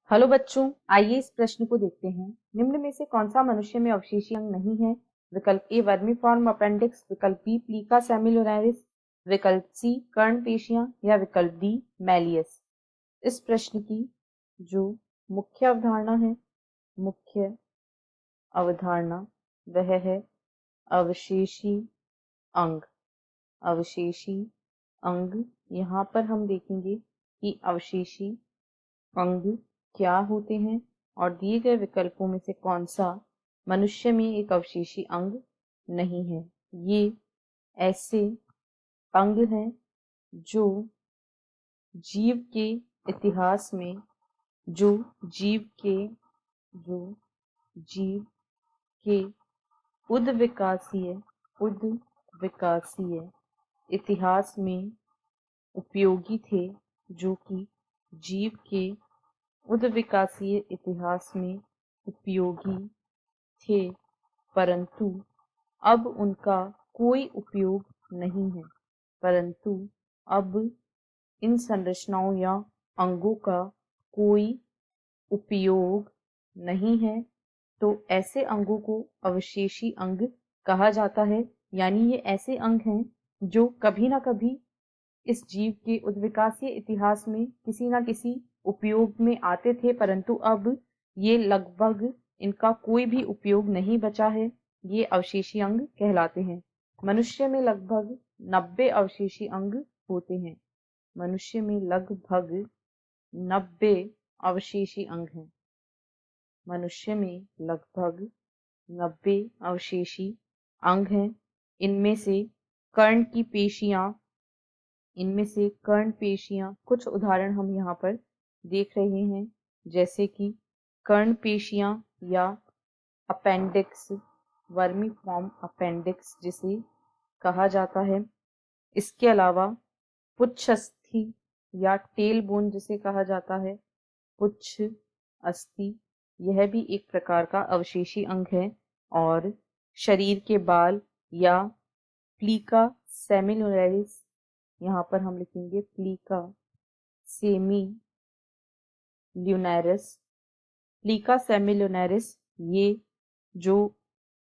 Hello बच्चों, आइए इस प्रश्न को देखते हैं। निम्न में से कौन सा मनुष्य में अवशेषी अंग नहीं है? विकल्प ए वर्मीफॉर्म अपेंडिक्स, विकल्प बी प्लीका सेमिलुनरिस, विकल्प सी कर्ण पेशियां या विकल्प डी मैलियस। इस प्रश्न की जो मुख्य अवधारणा है, मुख्य अवधारणा वह है अवशेषी अंग। अवशेषी अंग, यहाँ पर हम देखेंगे कि अवशेषी अंग क्या होते हैं और दिए गए विकल्पों में से कौन सा मनुष्य में एक अवशेषी अंग नहीं है। ये ऐसे अंग हैं जो जीव के इतिहास में जो जीव के उद्विकासीय इतिहास में उपयोगी थे, जो कि जीव के उद्विकासीय इतिहास में उपयोगी थे, परंतु अब उनका कोई उपयोग नहीं है। परंतु अब इन संरचनाओं या अंगों का कोई उपयोग नहीं है, तो ऐसे अंगों को अवशेषी अंग कहा जाता है। यानी ये ऐसे अंग हैं जो कभी ना कभी इस जीव के उद्विकासीय इतिहास में किसी न किसी उपयोग में आते थे, परंतु अब ये लगभग इनका कोई भी उपयोग नहीं बचा है। ये अवशेषी अंग कहलाते हैं। मनुष्य में लगभग 90 अवशेषी अंग होते हैं। मनुष्य में लगभग 90 अवशेषी अंग हैं। मनुष्य में लगभग 90 अवशेषी अंग हैं। इनमें से कर्ण पेशियां, कुछ उदाहरण हम यहाँ पर देख रहे हैं, जैसे कि कर्ण पेशियां या अपेंडिक्स, वर्मीफॉर्म अपेंडिक्स जिसे कहा जाता है। इसके अलावा पुच्छ अस्थि या टेल बोन जिसे कहा जाता है, पुच्छ अस्थि, यह भी एक प्रकार का अवशेषी अंग है। और शरीर के बाल या प्लीका सेमिलुनरिस, यहाँ पर हम लिखेंगे प्लीका सेमिलुनरिस, ये जो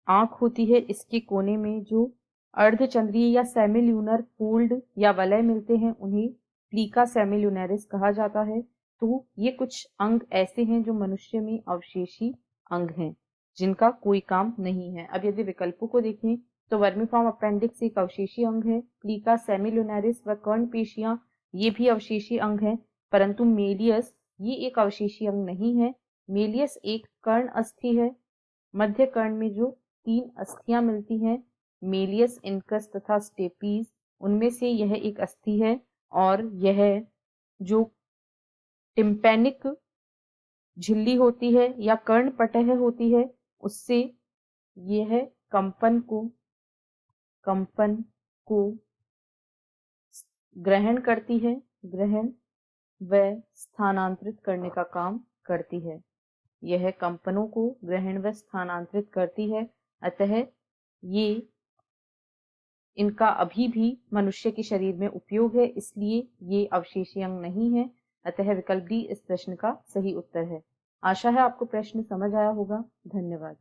आंख होती है, इसके कोने में जो अर्धचंद्रीय या सेमिल्यूनर फोल्ड या वलय मिलते हैं, उन्हें प्लीका सेमिलुनरिस कहा जाता है। तो ये कुछ अंग ऐसे हैं जो मनुष्य में अवशेषी अंग हैं, जिनका कोई काम नहीं है। अब यदि विकल्पों को देखें तो वर्मीफॉर्म अपेंडिक्स एक अवशेषी अंग है, प्लीका सेमिलुनरिस व कर्ण पेशियां ये भी अवशेषी अंग हैं, परंतु मेलियस ये एक अवशेषी अंग नहीं है। मेलियस एक कर्ण अस्थि है। मध्य कर्ण में जो 3 अस्थियां मिलती हैं, मेलियस, इनकस तथा स्टेपीज, उनमें से यह एक अस्थि है। और यह जो टिम्पैनिक झिल्ली होती है या कर्ण पटह होती है, उससे यह कंपन को ग्रहण करती है, ग्रहण व स्थानांतरित करने का काम करती है। यह कंपनों को ग्रहण व स्थानांतरित करती है। अतः ये इनका अभी भी मनुष्य के शरीर में उपयोग है, इसलिए ये अवशेषी अंग नहीं है। अतः विकल्प डी इस प्रश्न का सही उत्तर है। आशा है आपको प्रश्न समझ आया होगा। धन्यवाद।